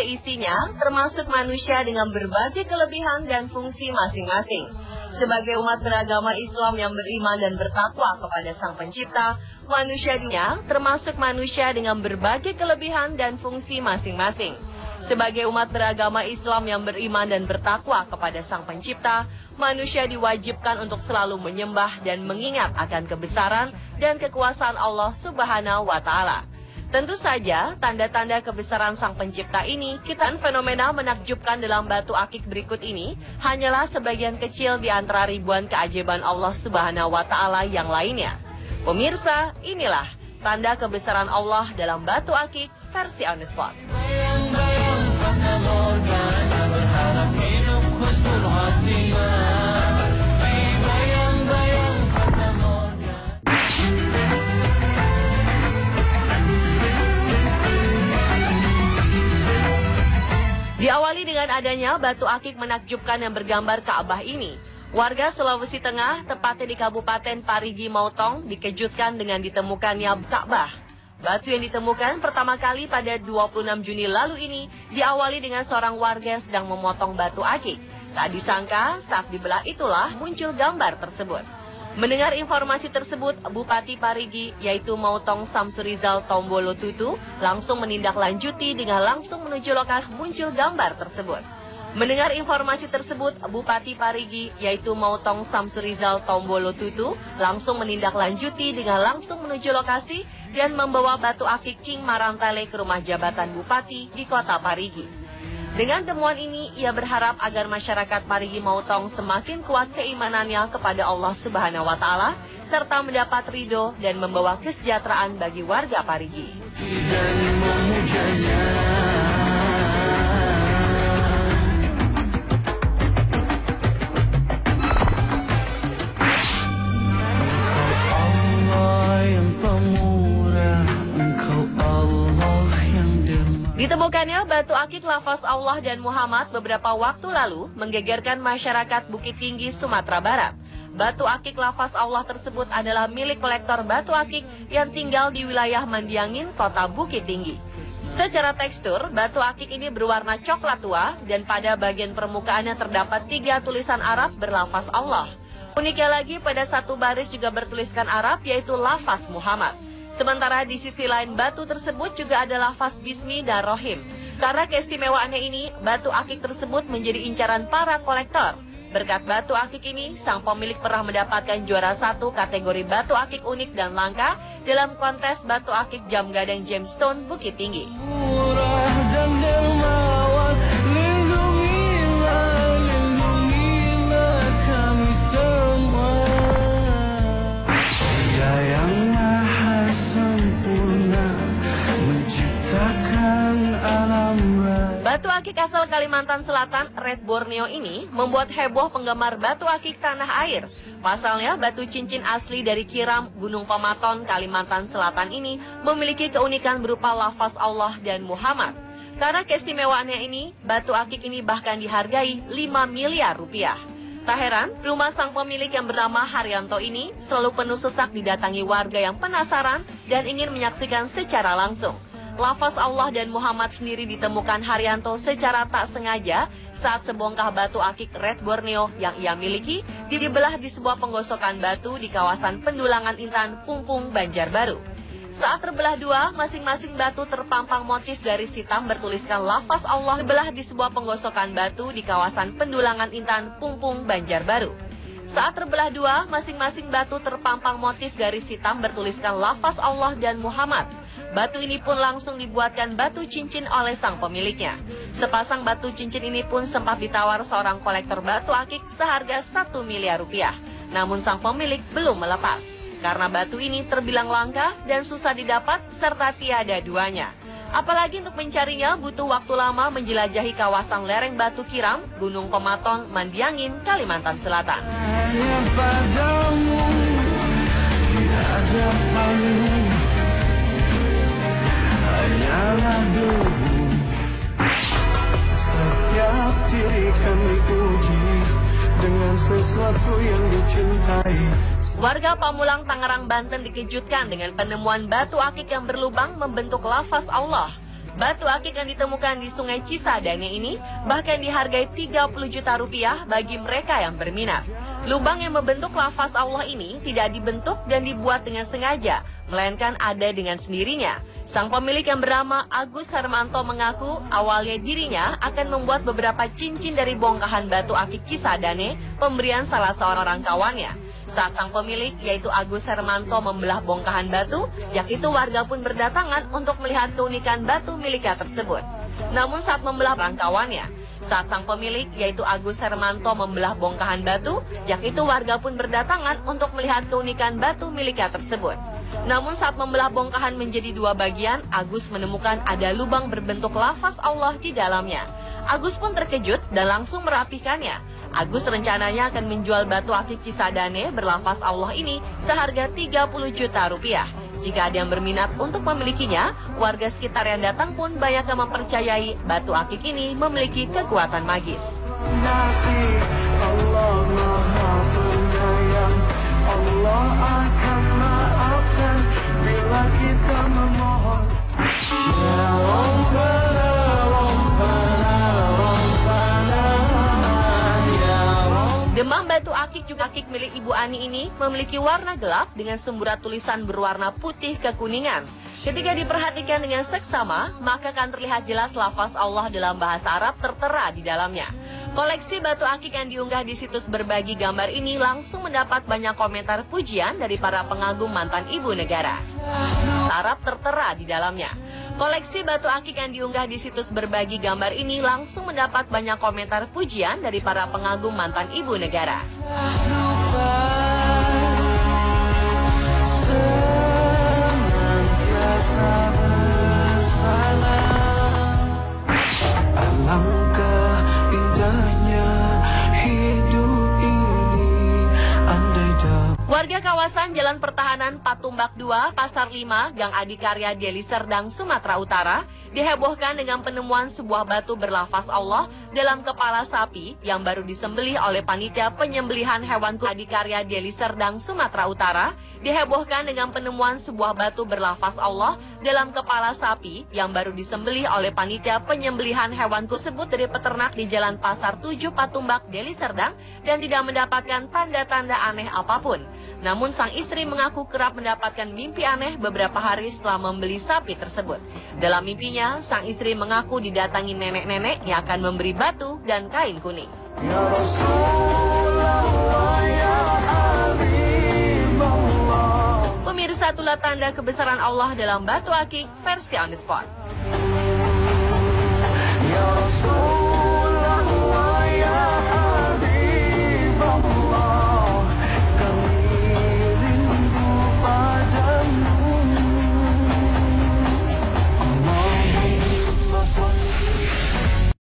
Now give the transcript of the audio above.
seisinya, termasuk manusia dengan berbagai kelebihan dan fungsi masing-masing. Sebagai umat beragama Islam yang beriman dan bertakwa kepada Sang Pencipta, manusia di dunia termasuk manusia dengan berbagai kelebihan dan fungsi masing-masing. Sebagai umat beragama Islam yang beriman dan bertakwa kepada Sang Pencipta, manusia diwajibkan untuk selalu menyembah dan mengingat akan kebesaran dan kekuasaan Allah Subhanahu wa Ta'ala. Tentu saja, tanda-tanda kebesaran Sang Pencipta ini, fenomena menakjubkan dalam batu akik berikut ini hanyalah sebagian kecil di antara ribuan keajaiban Allah Subhanahu wa Ta'ala yang lainnya. Pemirsa, inilah tanda kebesaran Allah dalam batu akik versi on the spot. Diawali dengan adanya batu akik menakjubkan yang bergambar Ka'bah ini, warga Sulawesi Tengah, tepatnya di Kabupaten Parigi Mautong, dikejutkan dengan ditemukannya Ka'bah. Batu yang ditemukan pertama kali pada 26 Juni lalu ini diawali dengan seorang warga yang sedang memotong batu akik. Tak disangka, saat dibelah itulah muncul gambar tersebut. Mendengar informasi tersebut, Bupati Parigi, yaitu Mautong Samsurizal Tombolo Tutu, langsung menindaklanjuti dengan langsung menuju lokasi muncul gambar tersebut. Mendengar informasi tersebut, Bupati Parigi, yaitu Mautong Samsurizal Tombolo Tutu, langsung menindaklanjuti dengan langsung menuju lokasi dan membawa batu akik King Marantale ke rumah jabatan Bupati di kota Parigi. Dengan temuan ini, ia berharap agar masyarakat Parigi Mautong semakin kuat keimanannya kepada Allah Subhanahu wa Ta'ala, serta mendapat ridho dan membawa kesejahteraan bagi warga Parigi. Ditemukannya batu akik lafaz Allah dan Muhammad beberapa waktu lalu menggegerkan masyarakat Bukit Tinggi, Sumatera Barat. Batu akik lafaz Allah tersebut adalah milik kolektor batu akik yang tinggal di wilayah Mandiangin, kota Bukit Tinggi. Secara tekstur, batu akik ini berwarna coklat tua dan pada bagian permukaannya terdapat 3 tulisan Arab berlafaz Allah. Uniknya lagi, pada satu baris juga bertuliskan Arab, yaitu lafaz Muhammad. Sementara di sisi lain batu tersebut juga ada lafaz Bismi dan Rohim. Karena keistimewaannya ini, batu akik tersebut menjadi incaran para kolektor. Berkat batu akik ini, sang pemilik pernah mendapatkan juara 1 kategori batu akik unik dan langka dalam kontes batu akik Jam Gadang Gemstone Bukit Tinggi. Batu akik asal Kalimantan Selatan, Red Borneo ini membuat heboh penggemar batu akik tanah air. Pasalnya, batu cincin asli dari Kiram, Gunung Pamaton, Kalimantan Selatan ini memiliki keunikan berupa lafaz Allah dan Muhammad. Karena keistimewaannya ini, batu akik ini bahkan dihargai 5 miliar rupiah. Tak heran, rumah sang pemilik yang bernama Haryanto ini selalu penuh sesak didatangi warga yang penasaran dan ingin menyaksikan secara langsung. Lafaz Allah dan Muhammad sendiri ditemukan Haryanto secara tak sengaja saat sebongkah batu akik Red Borneo yang ia miliki dibelah di sebuah penggosokan batu di kawasan Pendulangan Intan, Pungpung, Banjarbaru. Saat terbelah dua, masing-masing batu terpampang motif garis hitam bertuliskan lafaz Allah dibelah di sebuah penggosokan batu di kawasan Pendulangan Intan, Pungpung, Banjarbaru. Saat terbelah dua, masing-masing batu terpampang motif garis hitam bertuliskan lafaz Allah dan Muhammad. Batu ini pun langsung dibuatkan batu cincin oleh sang pemiliknya. Sepasang batu cincin ini pun sempat ditawar seorang kolektor batu akik seharga 1 miliar rupiah. Namun sang pemilik belum melepas, karena batu ini terbilang langka dan susah didapat serta tiada duanya. Apalagi untuk mencarinya butuh waktu lama menjelajahi kawasan lereng batu Kiram, Gunung Pematon, Mandiangin, Kalimantan Selatan. Setiap diri kami uji dengan sesuatu yang dicintai. Warga Pamulang, Tangerang, Banten dikejutkan dengan penemuan batu akik yang berlubang membentuk lafaz Allah. Batu akik yang ditemukan di Sungai Cisadane ini bahkan dihargai 30 juta rupiah bagi mereka yang berminat. Lubang yang membentuk lafaz Allah ini tidak dibentuk dan dibuat dengan sengaja, melainkan ada dengan sendirinya. Sang pemilik yang bernama Agus Hermanto mengaku awalnya dirinya akan membuat beberapa cincin dari bongkahan batu akik Cisadane, pemberian salah seorang kawannya. Saat sang pemilik, yaitu Agus Hermanto, membelah bongkahan batu, sejak itu warga pun berdatangan untuk melihat keunikan batu miliknya tersebut. Namun saat membelah kawannya, saat sang pemilik, yaitu Agus Hermanto, membelah bongkahan batu, sejak itu warga pun berdatangan untuk melihat keunikan batu miliknya tersebut. Namun saat membelah bongkahan menjadi dua bagian, Agus menemukan ada lubang berbentuk lafaz Allah di dalamnya. Agus pun terkejut dan langsung merapikannya. Agus rencananya akan menjual batu akik Cisadane berlafaz Allah ini seharga 30 juta rupiah. Jika ada yang berminat untuk memilikinya, warga sekitar yang datang pun banyak yang mempercayai batu akik ini memiliki kekuatan magis. Nasi Allah Maha Penyayang, Allah akan maafkan bila kita memohon. Ya Rabbana, Rabbana, Rabbana, ya Rabbana. Demam batu akik juga akik milik Ibu Ani ini memiliki warna gelap dengan semburat tulisan berwarna putih kekuningan. Ketika diperhatikan dengan seksama, maka akan terlihat jelas lafaz Allah dalam bahasa Arab tertera di dalamnya. Koleksi batu akik yang diunggah di situs berbagi gambar ini langsung mendapat banyak komentar pujian dari para pengagum mantan ibu negara. Arab tertera di dalamnya. Koleksi batu akik yang diunggah di situs berbagi gambar ini langsung mendapat banyak komentar pujian dari para pengagum mantan ibu negara. Alangkah indahnya hidup ini andai dapat. Warga kawasan Jalan Pertahanan Patumbak 2, Pasar 5, Gang Adikarya, Deli Serdang, Sumatera Utara dihebohkan dengan penemuan sebuah batu berlafaz Allah dalam kepala sapi yang baru disembelih oleh panitia penyembelihan hewan Adikarya, Deli Serdang, Sumatera Utara. Dihebohkan dengan penemuan sebuah batu berlafaz Allah dalam kepala sapi yang baru disembelih oleh panitia penyembelihan hewan tersebut dari peternak di Jalan Pasar 7 Patumbak, Deli Serdang dan tidak mendapatkan tanda-tanda aneh apapun. Namun sang istri mengaku kerap mendapatkan mimpi aneh beberapa hari setelah membeli sapi tersebut. Dalam mimpinya, sang istri mengaku didatangi nenek-nenek yang akan memberi batu dan kain kuning. Ya Rasulullah, ya Habibullah. Pemirsa, itulah tanda kebesaran Allah dalam batu akik versi on the spot.